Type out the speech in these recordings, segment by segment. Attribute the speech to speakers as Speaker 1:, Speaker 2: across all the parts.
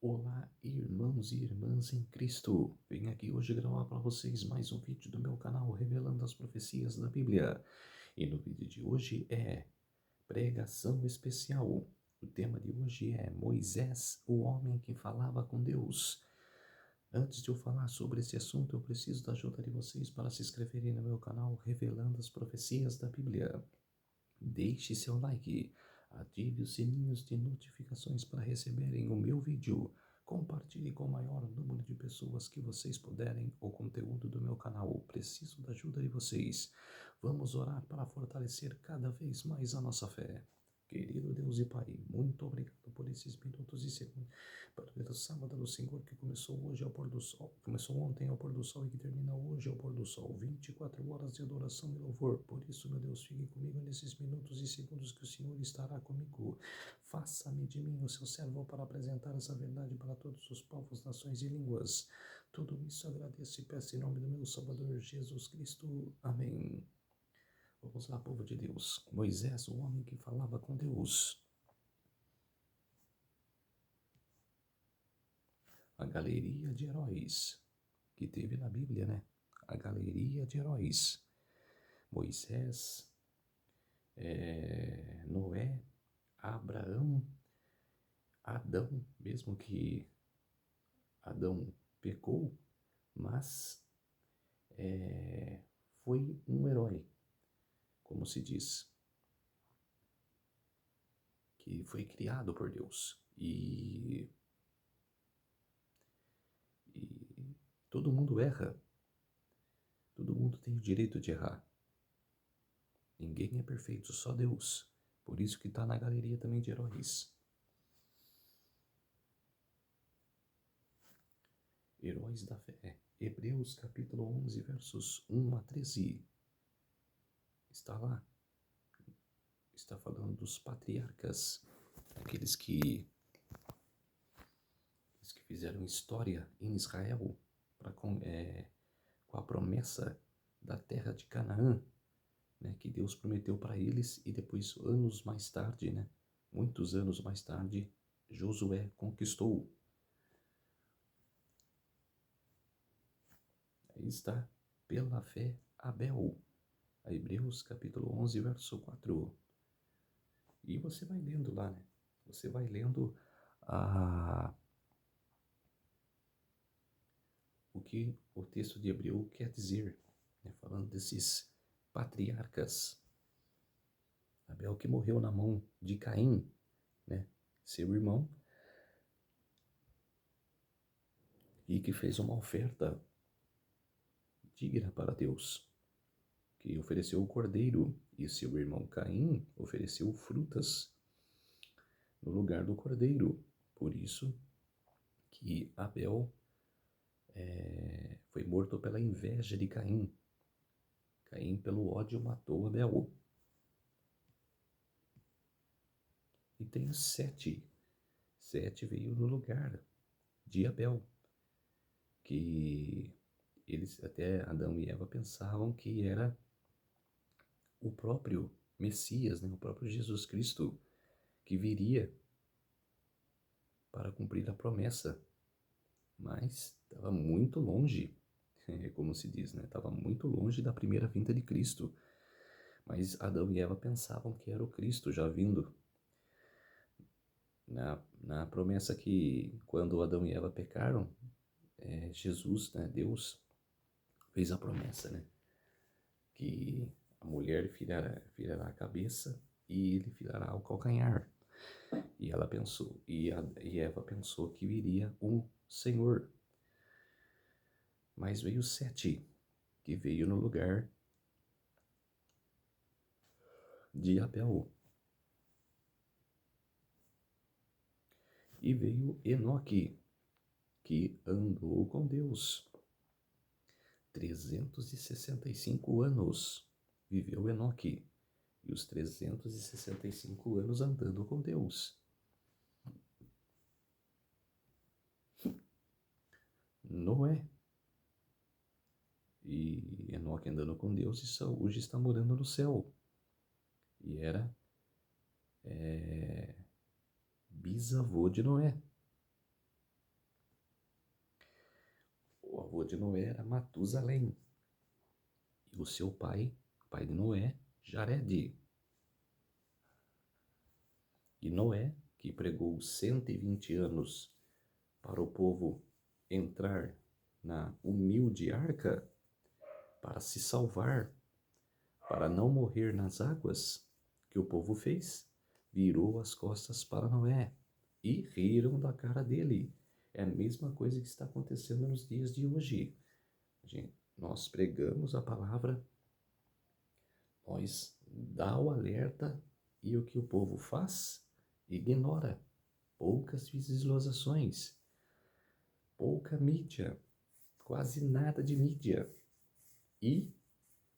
Speaker 1: Olá, irmãos e irmãs em Cristo. Venho aqui hoje gravar para vocês mais um vídeo do meu canal revelando as profecias da Bíblia. E no vídeo de hoje é pregação especial. O tema de hoje é Moisés, o homem que falava com Deus. Antes de eu falar sobre esse assunto, eu preciso da ajuda de vocês para se inscreverem no meu canal revelando as profecias da Bíblia. Deixe seu like, ative os sininhos de notificações para receberem o meu vídeo. Compartilhe com o maior número de pessoas que vocês puderem o conteúdo do meu canal. Preciso da ajuda de vocês. Vamos orar para fortalecer cada vez mais a nossa fé. Querido Deus e Pai, muito obrigado por esses minutos e segundos, pelo sábado do Senhor que começou hoje ao pôr do sol, começou ontem ao pôr do sol e que termina hoje ao pôr do sol, 24 horas de adoração e louvor. Por isso, meu Deus, fique comigo nesses minutos e segundos que o Senhor estará comigo. Faça-me de mim o seu servo para apresentar essa verdade para todos os povos, nações e línguas. Tudo isso agradeço e peço em nome do meu Salvador Jesus Cristo. Amém. Vamos lá, povo de Deus. Moisés, o homem que falava com Deus. A galeria de heróis que teve na Bíblia, né? A galeria de heróis. Moisés, Noé, Abraão, Adão, mesmo que Adão pecou, mas foi um herói, como se diz, que foi criado por Deus. E todo mundo erra, todo mundo tem o direito de errar. Ninguém é perfeito, só Deus. Por isso que está na galeria também de heróis. Heróis da fé. Hebreus capítulo 11, versos 1 a 13. Está lá. Está falando dos patriarcas, aqueles que fizeram história em Israel com a promessa da terra de Canaã, né, que Deus prometeu para eles, e depois, anos mais tarde, né, muitos anos mais tarde, Josué conquistou. Aí está, pela fé, Abel. Hebreus capítulo 11, verso 4. E você vai lendo lá, né? Você vai lendo o que o texto de Hebreu quer dizer, né? Falando desses patriarcas. Abel que morreu na mão de Caim, né? Seu irmão, e que fez uma oferta digna para Deus, que ofereceu o cordeiro, e seu irmão Caim ofereceu frutas no lugar do cordeiro. Por isso que Abel foi morto pela inveja de Caim. Caim, pelo ódio, matou Abel. E tem Sete. Sete veio no lugar de Abel, que eles, até Adão e Eva, pensavam que era o próprio Messias, né? O próprio Jesus Cristo, que viria para cumprir a promessa. Mas estava muito longe, como se diz, né? Estava muito longe da primeira vinda de Cristo. Mas Adão e Eva pensavam que era o Cristo já vindo. Na promessa que, quando Adão e Eva pecaram, Jesus, né, Deus, fez a promessa, né, que a mulher virará a cabeça e ele virará o calcanhar. E ela pensou, e Eva pensou que viria um Senhor. Mas veio Sete, que veio no lugar de Abel. E veio Enoque, que andou com Deus. 365 anos viveu Enoque, e os 365 anos andando com Deus. Noé. E Enoque andando com Deus, e hoje está morando no céu. E era bisavô de Noé. de Noé era Matusalém. E o seu pai, o pai de Noé, Jared. E Noé, que pregou 120 anos para o povo entrar na humilde arca, para se salvar, para não morrer nas águas, que o povo fez? Virou as costas para Noé e riram da cara dele. É a mesma coisa que está acontecendo nos dias de hoje. Nós pregamos a palavra, nós dá o alerta e o que o povo faz? Ignora. Poucas visualizações, pouca mídia, quase nada de mídia. E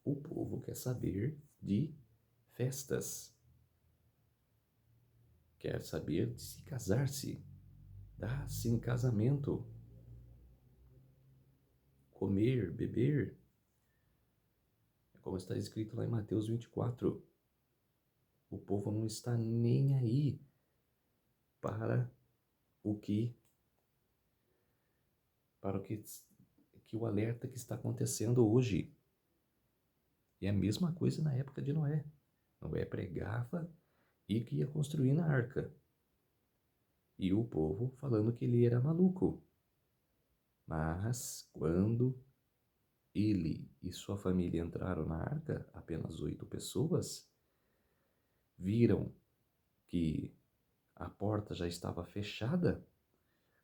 Speaker 1: o povo quer saber de festas, quer saber de se casar-se, dar-se em casamento, comer, beber. É como está escrito lá em Mateus 24. O povo não está nem aí para o que o alerta que está acontecendo hoje. E é a mesma coisa na época de Noé. Noé pregava e que ia construir na arca. E o povo falando que ele era maluco. Mas quando ele e sua família entraram na arca, apenas 8 pessoas, viram que a porta já estava fechada,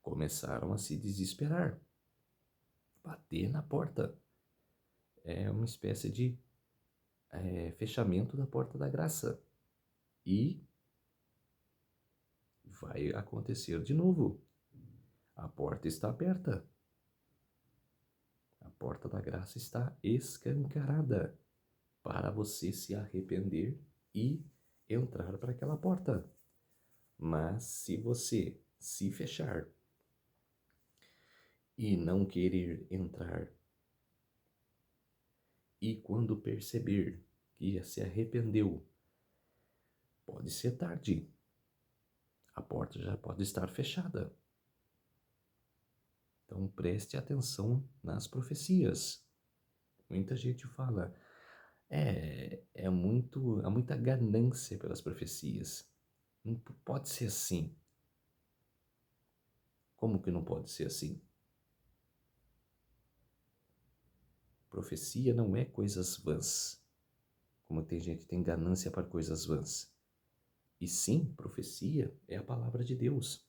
Speaker 1: começaram a se desesperar, bater na porta. É uma espécie de fechamento da porta da graça. E vai acontecer de novo. A porta está aberta. A porta da graça está escancarada para você se arrepender e entrar para aquela porta. Mas se você se fechar e não querer entrar, e quando perceber que se arrependeu, pode ser tarde. A porta já pode estar fechada. Então preste atenção nas profecias. Muita gente fala, há muita ganância pelas profecias. Não pode ser assim. Como que não pode ser assim? Profecia não é coisas vãs, como tem gente que tem ganância para coisas vãs. E sim, profecia é a palavra de Deus.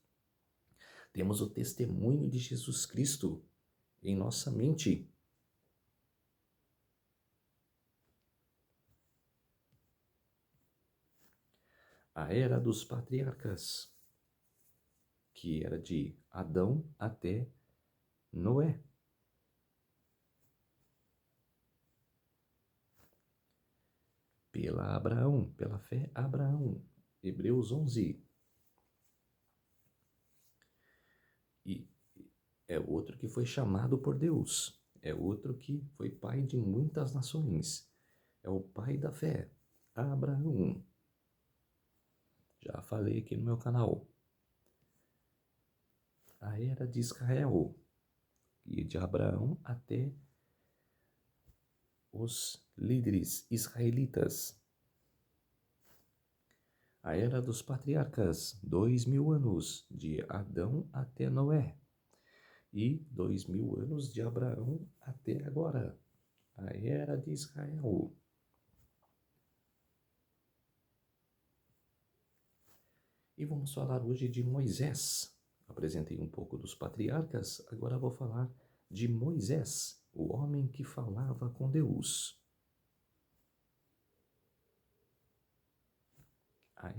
Speaker 1: Temos o testemunho de Jesus Cristo em nossa mente. A era dos patriarcas, que era de Adão até Noé. Pela fé, Abraão. Hebreus 11. E é outro que foi chamado por Deus. É outro que foi pai de muitas nações. É o pai da fé, Abraão. Já falei aqui no meu canal. A era de Israel, e de Abraão até os líderes israelitas. A era dos patriarcas, 2000 anos, de Adão até Noé. E 2000 anos de Abraão até agora. A era de Israel. E vamos falar hoje de Moisés. Apresentei um pouco dos patriarcas, agora vou falar de Moisés, o homem que falava com Deus. A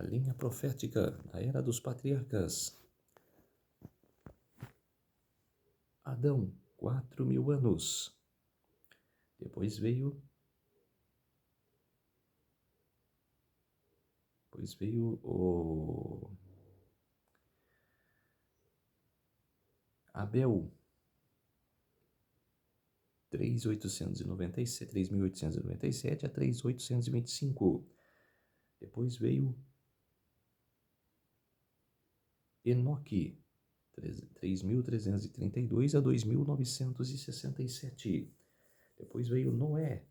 Speaker 1: linha profética da era dos patriarcas. Adão, 4000 anos. Depois veio o Abel, 3.897 a 3.825. Depois veio Enoque, 3.332 a 2.967. Depois veio Noé,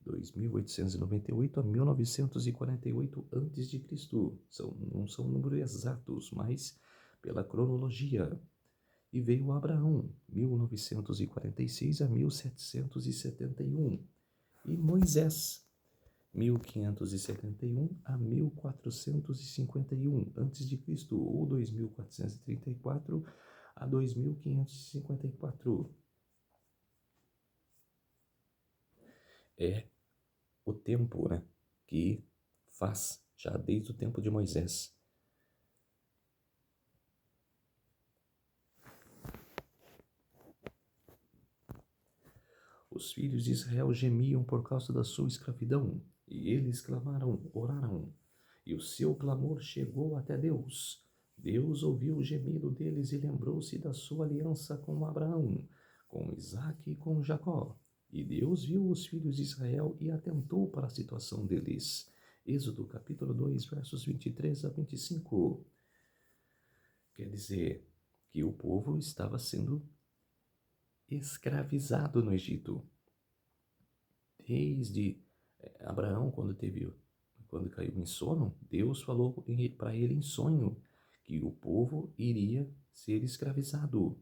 Speaker 1: 2.898 a 1948 a.C. Não são números exatos, mas pela cronologia. E veio Abraão, 1946 a 1771. E Moisés, 1571 a 1451 a.C., ou 2434 a 2554. É o tempo, né, que faz, já desde o tempo de Moisés. Os filhos de Israel gemiam por causa da sua escravidão, e eles clamaram, oraram, e o seu clamor chegou até Deus. Deus ouviu o gemido deles e lembrou-se da sua aliança com Abraão, com Isaque e com Jacó. E Deus viu os filhos de Israel e atentou para a situação deles. Êxodo capítulo 2, versos 23 a 25. Quer dizer que o povo estava sendo escravizado no Egito. Desde Abraão, quando caiu em sono, Deus falou para ele em sonho que o povo iria ser escravizado.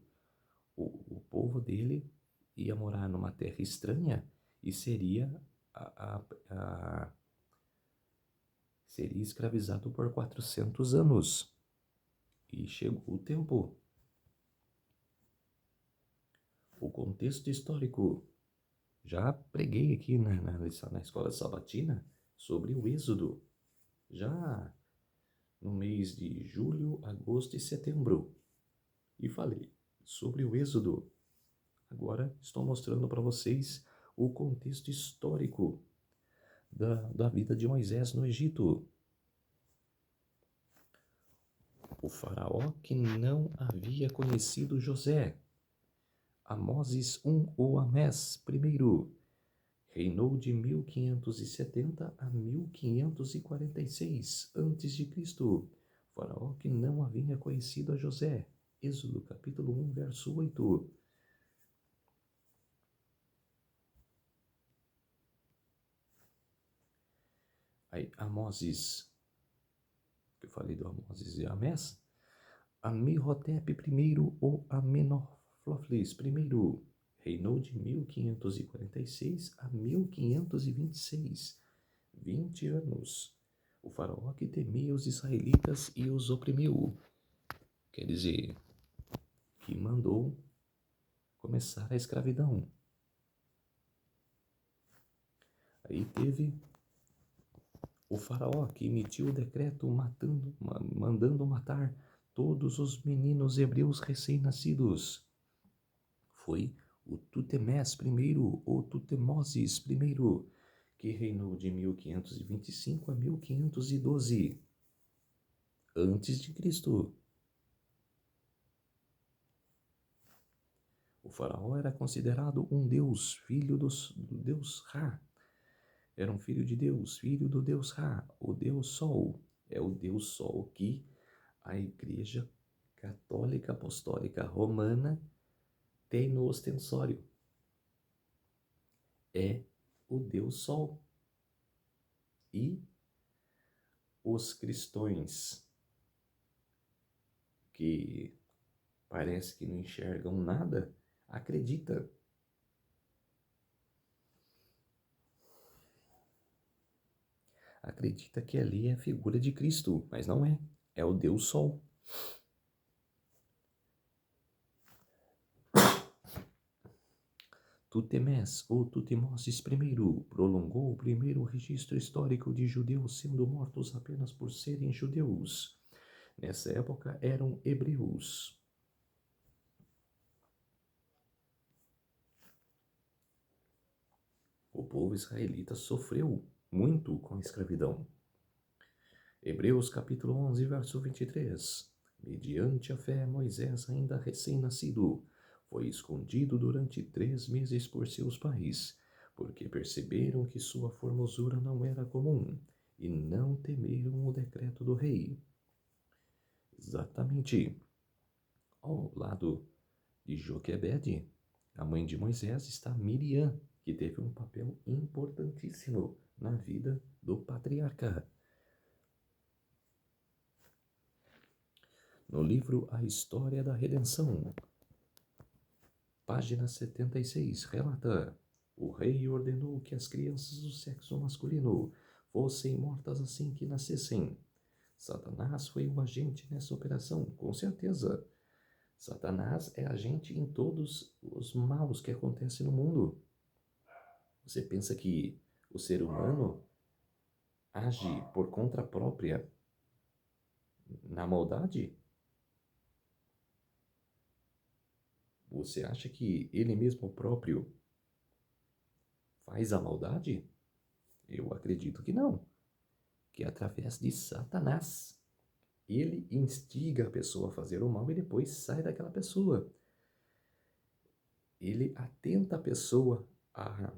Speaker 1: O povo dele ia morar numa terra estranha e seria escravizado por 400 anos. E chegou o tempo. O contexto histórico. Já preguei aqui na escola sabatina sobre o Êxodo, já no mês de julho, agosto e setembro. E falei sobre o Êxodo. Agora estou mostrando para vocês o contexto histórico da vida de Moisés no Egito. O faraó que não havia conhecido José. Amoses I ou Amés I, reinou de 1570 a 1546 a.C. Faraó que não havia conhecido a José. Êxodo capítulo 1, verso 8. Aí, Amoses, que eu falei do Amoses e Amés. Amenhotep I ou Amenóflis I, reinou de 1546 a 1526, 20 anos. O faraó que temia os israelitas e os oprimiu. Quer dizer, que mandou começar a escravidão. Aí teve o faraó que emitiu o decreto mandando matar todos os meninos hebreus recém-nascidos. Foi o Tutemés I ou Tutemoses I, que reinou de 1525 a 1512 antes de Cristo. O faraó era considerado um deus, filho do deus Ra. Era um filho de Deus, filho do deus Ra, o deus Sol. É o deus Sol que a Igreja Católica Apostólica Romana tem no ostensório. É o deus Sol. E os cristãos que parece que não enxergam nada, acredita. Acredita que ali é a figura de Cristo, mas não é. É o Deus Sol. Tutemés ou Tutemoses I prolongou o primeiro registro histórico de judeus sendo mortos apenas por serem judeus. Nessa época eram hebreus. O povo israelita sofreu muito com a escravidão. Hebreus capítulo 11, verso 23. Mediante a fé, Moisés, ainda recém-nascido, foi escondido durante 3 meses por seus pais, porque perceberam que sua formosura não era comum, e não temeram o decreto do rei. Exatamente. Ao lado de Joquebede, a mãe de Moisés, está Miriam, que teve um papel importantíssimo na vida do patriarca. No livro A História da Redenção, página 76, relata: o rei ordenou que as crianças do sexo masculino fossem mortas assim que nascessem. Satanás foi o agente nessa operação, com certeza. Satanás é agente em todos os maus que acontecem no mundo. Você pensa que o ser humano age por conta própria na maldade? Você acha que ele mesmo próprio faz a maldade? Eu acredito que não. Que é através de Satanás. Ele instiga a pessoa a fazer o mal e depois sai daquela pessoa. Ele atenta a pessoa a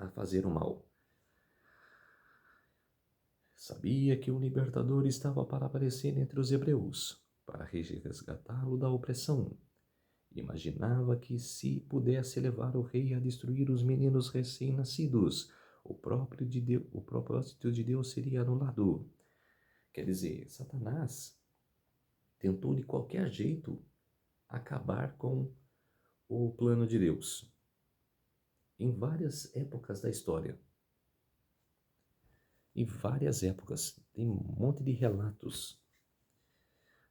Speaker 1: fazer o mal. Sabia que um libertador estava para aparecer entre os hebreus, para resgatá-lo da opressão. Imaginava que se pudesse levar o rei a destruir os meninos recém-nascidos, o propósito de Deus seria anulado. Quer dizer, Satanás tentou de qualquer jeito acabar com o plano de Deus. Em várias épocas da história. Em várias épocas. Tem um monte de relatos.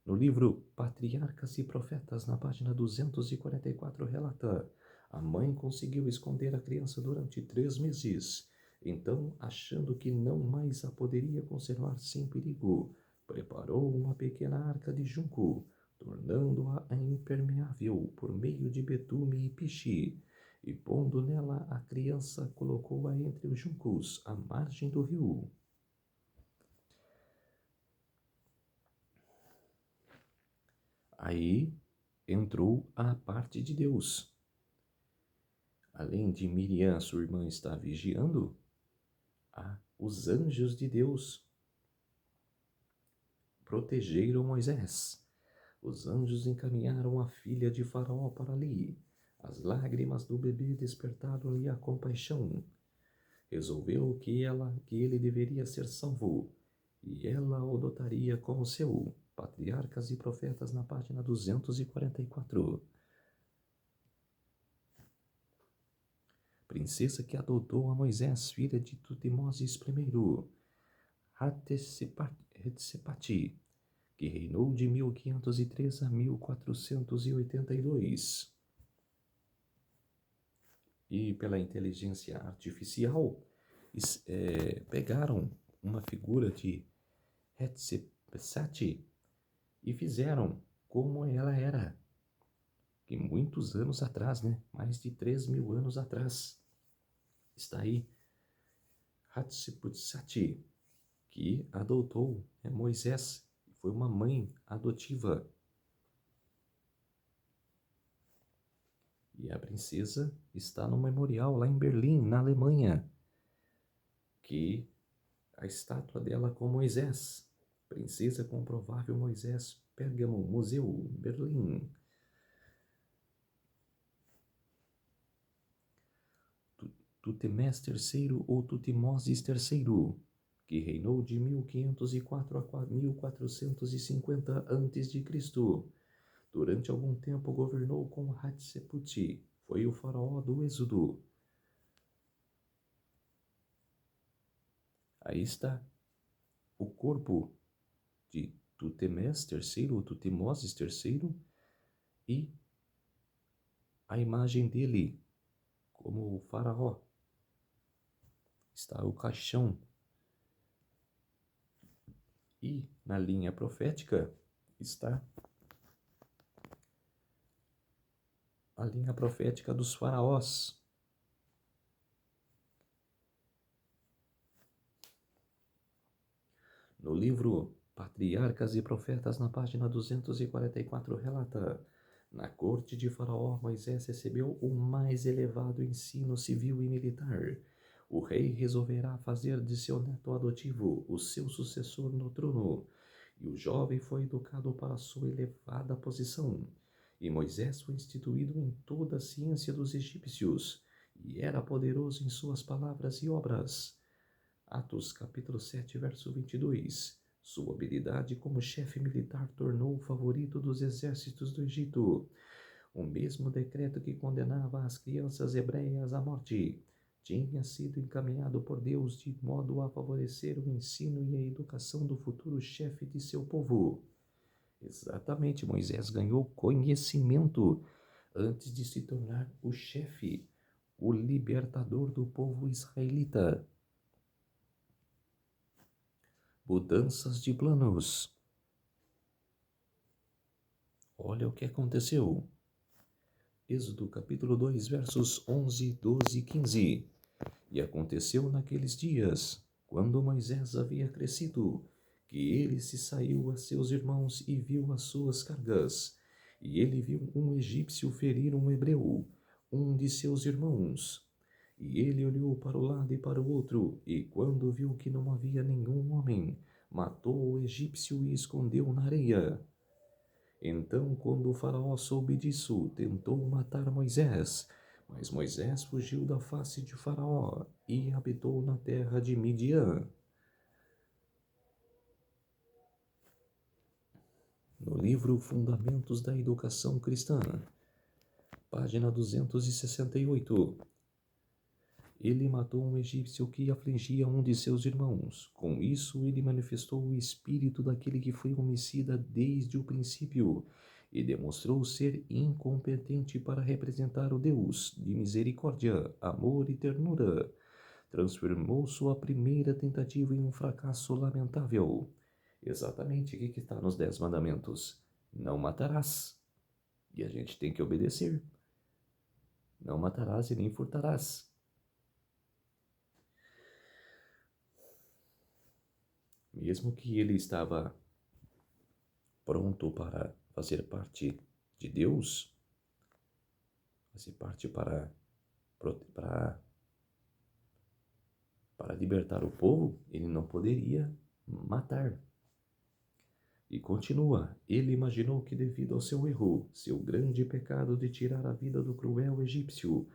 Speaker 1: No livro Patriarcas e Profetas, na página 244, relata: a mãe conseguiu esconder a criança durante 3 meses. Então, achando que não mais a poderia conservar sem perigo, preparou uma pequena arca de junco, tornando-a impermeável por meio de betume e piche, e pondo nela a criança, colocou-a entre os juncos, à margem do rio. Aí entrou a parte de Deus. Além de Miriam, sua irmã, estar vigiando, os anjos de Deus protegeram Moisés. Os anjos encaminharam a filha de Faraó para ali. As lágrimas do bebê despertaram-lhe a compaixão. Resolveu que ele deveria ser salvo, e ela o adotaria como seu. Patriarcas e Profetas, na página 244. Princesa que adotou a Moisés, filha de Tutmoses I, Hatshepsut, que reinou de 1503 a 1482. E pela inteligência artificial, pegaram uma figura de Hatshepsut e fizeram como ela era. Que muitos anos atrás, mais de 3.000 anos atrás, está aí Hatshepsut, que adotou Moisés, foi uma mãe adotiva. E a princesa está no memorial lá em Berlim, na Alemanha, que a estátua dela com Moisés, princesa com provável Moisés, Pérgamo, Museu, Berlim. Tutmés III ou Tutmoses III, que reinou de 1504 a 1450 a.C. Durante algum tempo governou com Hatshepsut, foi o faraó do Êxodo. Aí está o corpo de Tutmés III ou Tutmoses III e a imagem dele como o faraó. Está o caixão. E na linha profética está a linha profética dos faraós. No livro Patriarcas e Profetas, na página 244, relata: na corte de Faraó, Moisés recebeu o mais elevado ensino civil e militar. O rei resolverá fazer de seu neto adotivo o seu sucessor no trono, e o jovem foi educado para sua elevada posição. E Moisés foi instituído em toda a ciência dos egípcios, e era poderoso em suas palavras e obras. Atos capítulo 7, verso 22. Sua habilidade como chefe militar tornou o favorito dos exércitos do Egito. O mesmo decreto que condenava as crianças hebreias à morte tinha sido encaminhado por Deus de modo a favorecer o ensino e a educação do futuro chefe de seu povo. Exatamente, Moisés ganhou conhecimento antes de se tornar o chefe, o libertador do povo israelita. Mudanças de planos. Olha o que aconteceu. Êxodo capítulo 2, versos 11, 12 e 15. E aconteceu naqueles dias, quando Moisés havia crescido, que ele se saiu a seus irmãos e viu as suas cargas. E ele viu um egípcio ferir um hebreu, um de seus irmãos. E ele olhou para o lado e para o outro, e quando viu que não havia nenhum homem, matou o egípcio e escondeu na areia. Então, quando o faraó soube disso, tentou matar Moisés, mas Moisés fugiu da face de Faraó e habitou na terra de Midian. No livro Fundamentos da Educação Cristã, página 268. Ele matou um egípcio que afligia um de seus irmãos. Com isso, ele manifestou o espírito daquele que foi homicida desde o princípio e demonstrou ser incompetente para representar o Deus de misericórdia, amor e ternura. Transformou sua primeira tentativa em um fracasso lamentável. Exatamente o que está nos 10 mandamentos. Não matarás. E a gente tem que obedecer. Não matarás e nem furtarás. Mesmo que ele estava pronto para fazer parte de Deus, fazer parte para libertar o povo, ele não poderia matar. E continua, ele imaginou que devido ao seu erro, seu grande pecado de tirar a vida do cruel egípcio,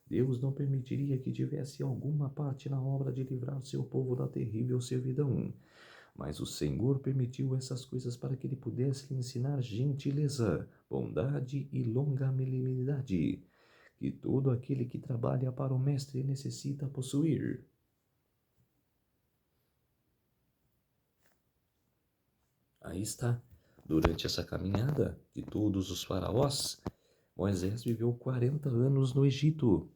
Speaker 1: Deus não permitiria que tivesse alguma parte na obra de livrar seu povo da terrível servidão. Mas o Senhor permitiu essas coisas para que ele pudesse lhe ensinar gentileza, bondade e longanimidade, que todo aquele que trabalha para o Mestre necessita possuir. Aí está. Durante essa caminhada de todos os faraós, Moisés viveu 40 anos no Egito.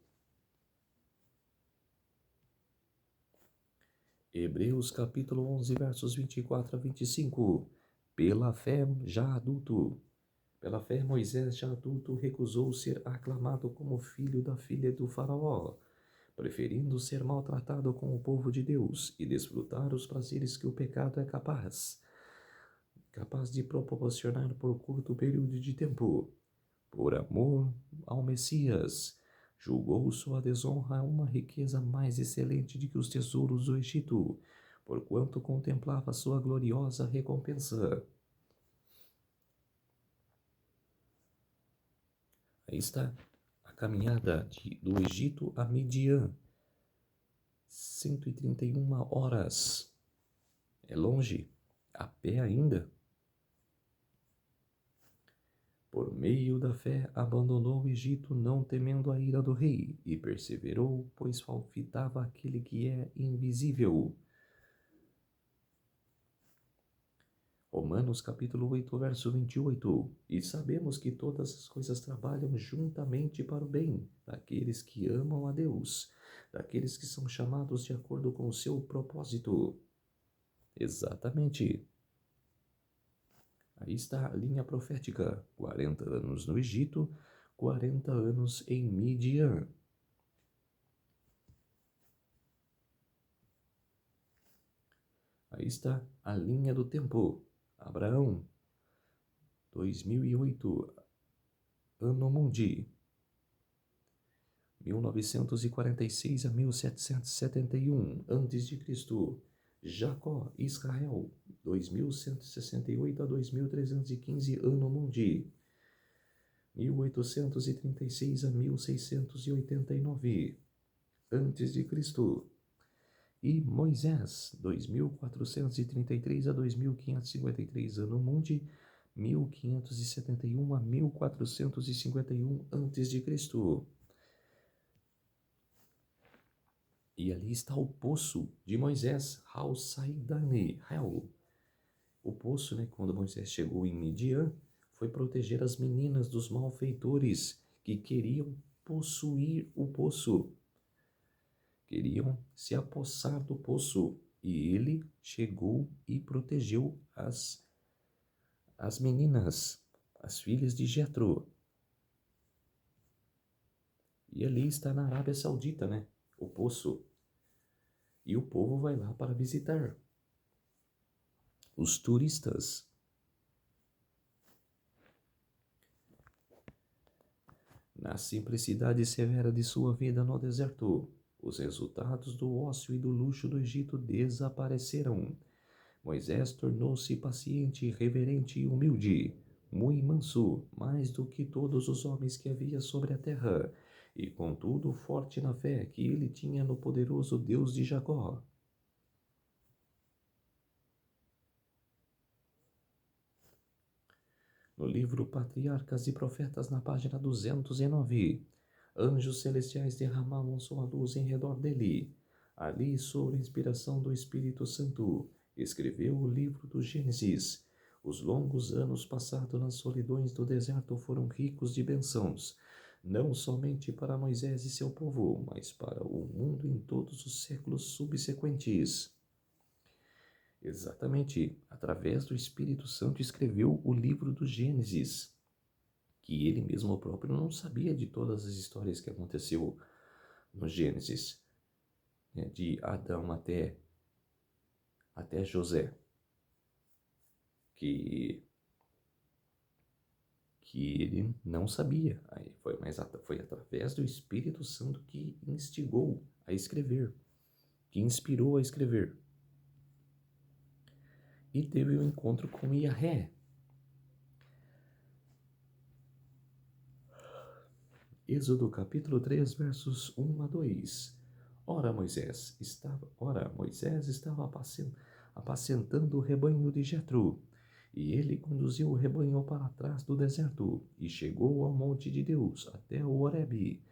Speaker 1: Hebreus capítulo 11, versos 24 a 25. Pela fé já adulto. Pela fé, Moisés, já adulto, recusou ser aclamado como filho da filha do faraó, preferindo ser maltratado com o povo de Deus e desfrutar os prazeres que o pecado é capaz de proporcionar por curto período de tempo. Por amor ao Messias, julgou sua desonra uma riqueza mais excelente do que os tesouros do Egito, porquanto contemplava sua gloriosa recompensa. Aí está a caminhada do Egito a Midian. 131 horas. É longe, a pé ainda. Por meio da fé, abandonou o Egito, não temendo a ira do rei, e perseverou, pois fitava aquele que é invisível. Romanos capítulo 8, verso 28. E sabemos que todas as coisas trabalham juntamente para o bem daqueles que amam a Deus, daqueles que são chamados de acordo com o seu propósito. Exatamente. Aí está a linha profética, 40 anos no Egito, 40 anos em Midian. Aí está a linha do tempo, Abraão, 2008, Anno Mundi, 1946 a 1771 a.C., Jacó, Israel, 2168 a 2315 Anno Mundi, 1836 a 1689 antes de Cristo. E Moisés, 2433 a 2553 Anno Mundi, 1571 a 1451 antes de Cristo. E ali está o poço de Moisés, Hal Saidani, Hel. O poço, quando Moisés chegou em Midian, foi proteger as meninas dos malfeitores que queriam possuir o poço. Queriam se apossar do poço. E ele chegou e protegeu as meninas, as filhas de Jetro. E ali está na Arábia Saudita, o poço. E o povo vai lá para visitar. Os turistas. Na simplicidade severa de sua vida no deserto, os resultados do ócio e do luxo do Egito desapareceram. Moisés tornou-se paciente, reverente e humilde, muito manso, mais do que todos os homens que havia sobre a terra, e contudo forte na fé que ele tinha no poderoso Deus de Jacó. No livro Patriarcas e Profetas, na página 209, anjos celestiais derramavam sua luz em redor dele. Ali, sob a inspiração do Espírito Santo, escreveu o livro do Gênesis. Os longos anos passados nas solidões do deserto foram ricos de bênçãos, não somente para Moisés e seu povo, mas para o mundo em todos os séculos subsequentes. Exatamente, através do Espírito Santo escreveu o livro do Gênesis, que ele mesmo próprio não sabia de todas as histórias que aconteceu no Gênesis, de Adão até José, que ele não sabia. Aí foi através do Espírito Santo que instigou a escrever, que inspirou a escrever. E teve um encontro com Yahvé. Êxodo capítulo 3, versos 1 a 2. Ora, Moisés estava apacentando o rebanho de Jetro, e ele conduziu o rebanho para trás do deserto, e chegou ao monte de Deus, até o Horebe.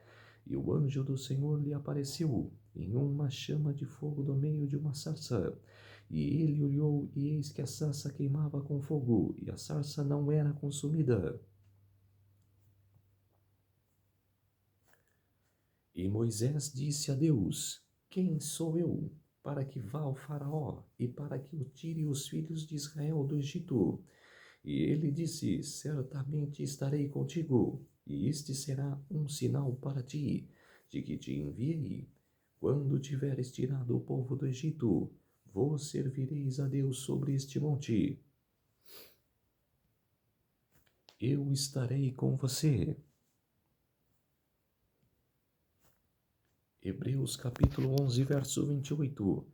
Speaker 1: E o anjo do Senhor lhe apareceu em uma chama de fogo no meio de uma sarça. E ele olhou, e eis que a sarça queimava com fogo, e a sarça não era consumida. E Moisés disse a Deus: Quem sou eu, para que vá ao Faraó, e para que o tire os filhos de Israel do Egito? E ele disse: Certamente estarei contigo, e este será um sinal para ti, de que te enviei. Quando tiveres tirado o povo do Egito, vos servireis a Deus sobre este monte. Eu estarei com você. Hebreus capítulo 11, verso 28.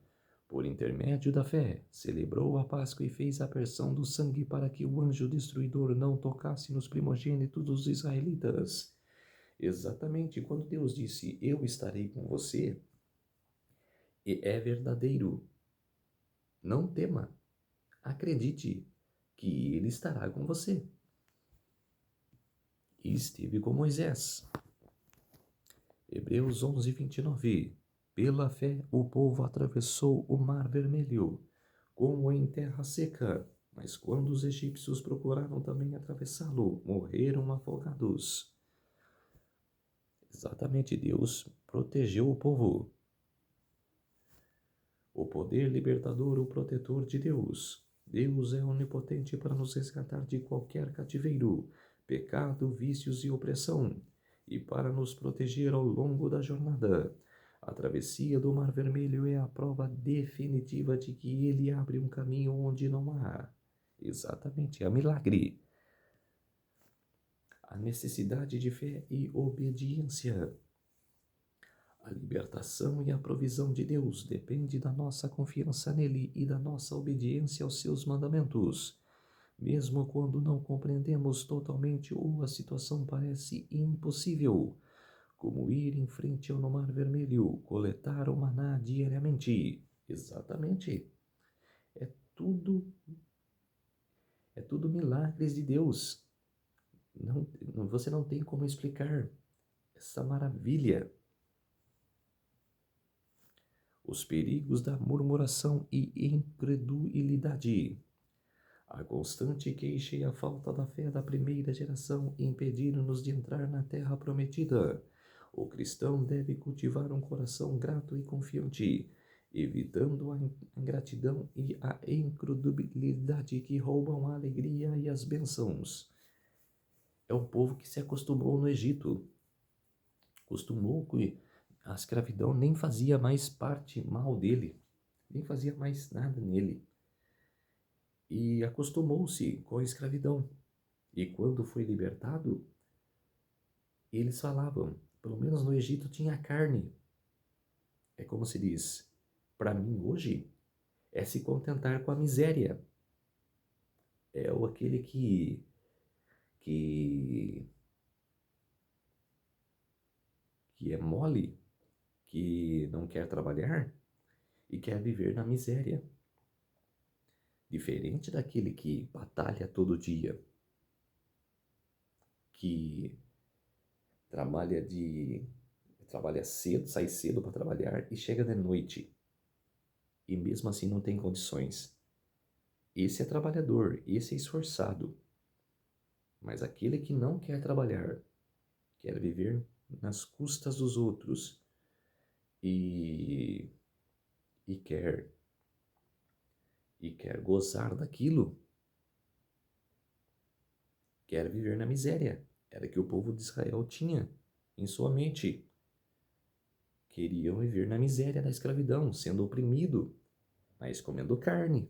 Speaker 1: Por intermédio da fé, celebrou a Páscoa e fez a aspersão do sangue para que o anjo destruidor não tocasse nos primogênitos dos israelitas. Exatamente quando Deus disse, eu estarei com você, é verdadeiro. Não tema, acredite que ele estará com você. E esteve com Moisés. Hebreus 11, 29. Pela fé, o povo atravessou o mar vermelho, como em terra seca. Mas quando os egípcios procuraram também atravessá-lo, morreram afogados. Exatamente, Deus protegeu o povo. O poder libertador, o protetor de Deus. Deus é onipotente para nos resgatar de qualquer cativeiro, pecado, vícios e opressão, e para nos proteger ao longo da jornada. A travessia do Mar Vermelho é a prova definitiva de que ele abre um caminho onde não há. Exatamente, é um milagre. A necessidade de fé e obediência. A libertação e a provisão de Deus depende da nossa confiança nele e da nossa obediência aos seus mandamentos. Mesmo quando não compreendemos totalmente ou a situação parece impossível, como ir em frente ao Mar Vermelho, coletar o maná diariamente. Exatamente. É tudo, é tudo milagres de Deus. Não, você não tem como explicar essa maravilha. Os perigos da murmuração e incredulidade. A constante queixa e a falta da fé da primeira geração impediram-nos de entrar na terra prometida. O cristão deve cultivar um coração grato e confiante, evitando a ingratidão e a incredulidade que roubam a alegria e as bênçãos. É um povo que se acostumou no Egito. Acostumou que a escravidão nem fazia mais parte mal dele, nem fazia mais nada nele. E acostumou-se com a escravidão. E quando foi libertado, eles falavam, pelo menos no Egito tinha carne. É como se diz, para mim hoje é se contentar com a miséria. É aquele que, que é mole, que não quer trabalhar e quer viver na miséria. Diferente daquele que batalha todo dia, que trabalha cedo, sai cedo para trabalhar e chega de noite. E mesmo assim não tem condições. Esse é trabalhador, esse é esforçado. Mas aquele que não quer trabalhar, quer viver nas custas dos outros e, e quer gozar daquilo, quer viver na miséria. Era que o povo de Israel tinha em sua mente. Queriam viver na miséria da escravidão, sendo oprimido, mas comendo carne.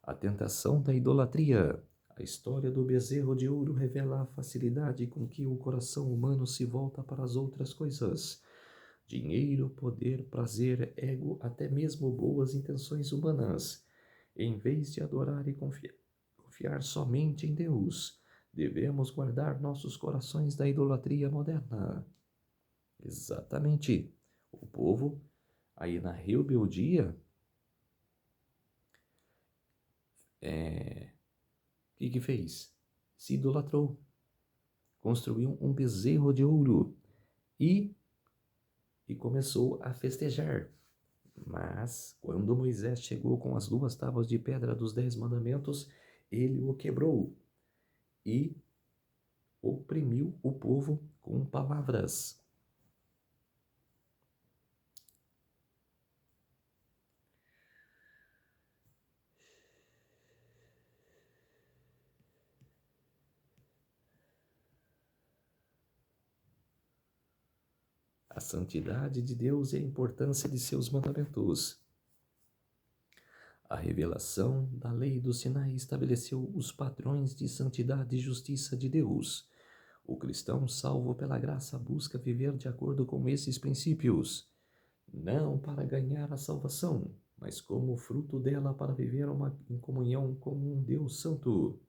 Speaker 1: A tentação da idolatria. A história do bezerro de ouro revela a facilidade com que o coração humano se volta para as outras coisas. Dinheiro, poder, prazer, ego, até mesmo boas intenções humanas. Em vez de adorar e confiar somente em Deus, devemos guardar nossos corações da idolatria moderna. Exatamente. O povo, aí na rebeldia, que fez? Se idolatrou. Construiu um bezerro de ouro e começou a festejar. Mas, quando Moisés chegou com as 2 tábuas de pedra dos 10 mandamentos, ele o quebrou e oprimiu o povo com palavras. A santidade de Deus e a importância de seus mandamentos. A revelação da lei do Sinai estabeleceu os padrões de santidade e justiça de Deus. O cristão salvo pela graça busca viver de acordo com esses princípios, não para ganhar a salvação, mas como fruto dela para viver em comunhão com um Deus santo.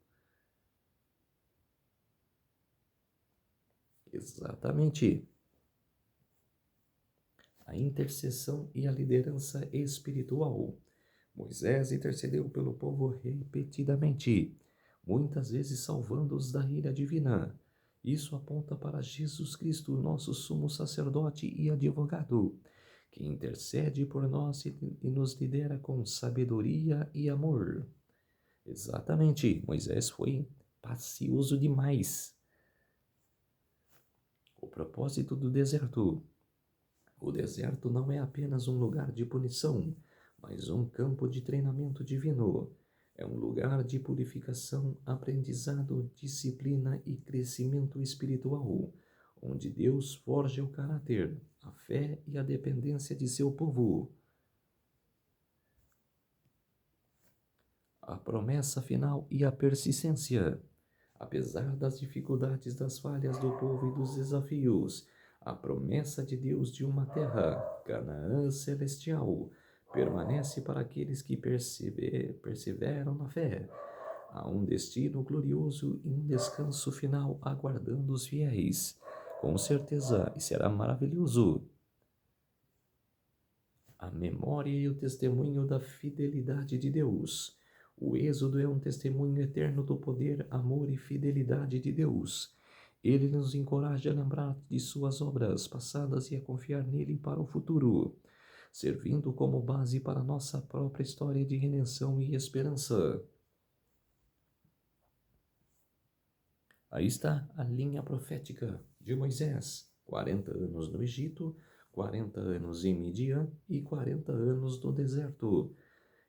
Speaker 1: Exatamente. A intercessão e a liderança espiritual. Moisés intercedeu pelo povo repetidamente, muitas vezes salvando-os da ira divina. Isso aponta para Jesus Cristo, nosso sumo sacerdote e advogado, que intercede por nós e nos lidera com sabedoria e amor. Exatamente, Moisés foi pacioso demais. O propósito do deserto. O deserto não é apenas um lugar de punição, mas um campo de treinamento divino. É um lugar de purificação, aprendizado, disciplina e crescimento espiritual, onde Deus forja o caráter, a fé e a dependência de seu povo. A promessa final e a persistência. Apesar das dificuldades, das falhas do povo e dos desafios, a promessa de Deus de uma terra, Canaã celestial, permanece para aqueles que perseveram na fé. Há um destino glorioso e um descanso final aguardando os fiéis. Com certeza, e será maravilhoso. A memória e o testemunho da fidelidade de Deus. O Êxodo é um testemunho eterno do poder, amor e fidelidade de Deus. Ele nos encoraja a lembrar de suas obras passadas e a confiar nele para o futuro, servindo como base para nossa própria história de redenção e esperança. Aí está a linha profética de Moisés: 40 anos no Egito, 40 anos em Midian e 40 anos no deserto.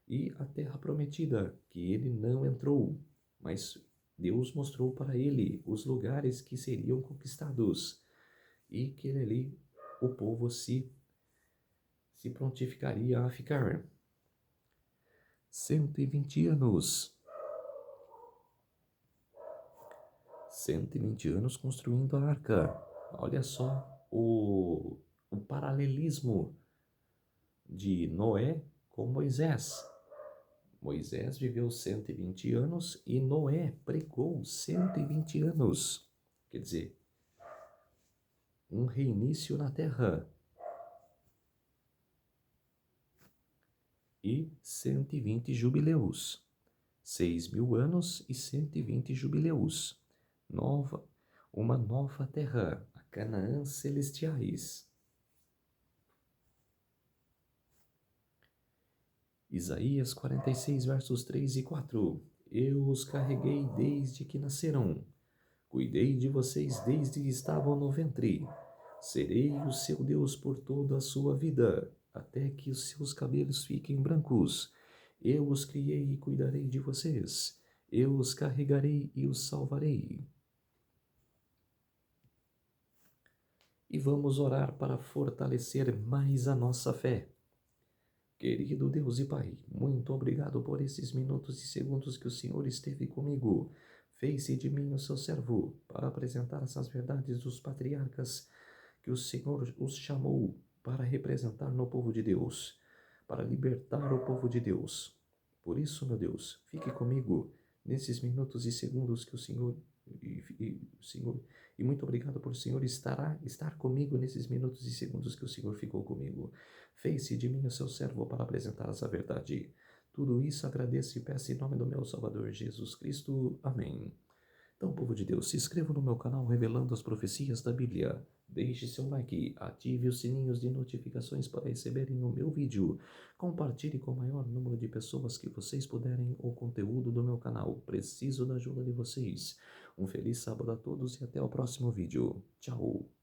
Speaker 1: E a terra prometida, que ele não entrou, mas Deus mostrou para ele os lugares que seriam conquistados e que ali o povo se prontificaria a ficar. 120 anos. 120 anos construindo a arca. Olha só o paralelismo de Noé com Moisés. Moisés viveu 120 anos e Noé pregou 120 anos. Quer dizer, um reinício na terra. E 120 jubileus. 6.000 anos e 120 jubileus. Uma nova terra, a Canaã celestiais. Isaías 46, versos 3 e 4. Eu os carreguei desde que nasceram. Cuidei de vocês desde que estavam no ventre. Serei o seu Deus por toda a sua vida, até que os seus cabelos fiquem brancos. Eu os criei e cuidarei de vocês. Eu os carregarei e os salvarei. E vamos orar para fortalecer mais a nossa fé. Querido Deus e Pai, muito obrigado por esses minutos e segundos que o Senhor esteve comigo. Fez-se de mim o seu servo para apresentar essas verdades dos patriarcas que o Senhor os chamou para representar no povo de Deus, para libertar o povo de Deus. Por isso, meu Deus, fique comigo nesses minutos e segundos que o Senhor Senhor, e muito obrigado por o Senhor estar comigo nesses minutos e segundos que o Senhor ficou comigo. Fez-se de mim o seu servo para apresentar essa verdade. Tudo isso agradeço e peço em nome do meu Salvador Jesus Cristo. Amém. Então, povo de Deus, se inscreva no meu canal Revelando as Profecias da Bíblia. Deixe seu like, ative os sininhos de notificações para receberem o meu vídeo. Compartilhe com o maior número de pessoas que vocês puderem o conteúdo do meu canal. Preciso da ajuda de vocês. Um feliz sábado a todos e até o próximo vídeo. Tchau!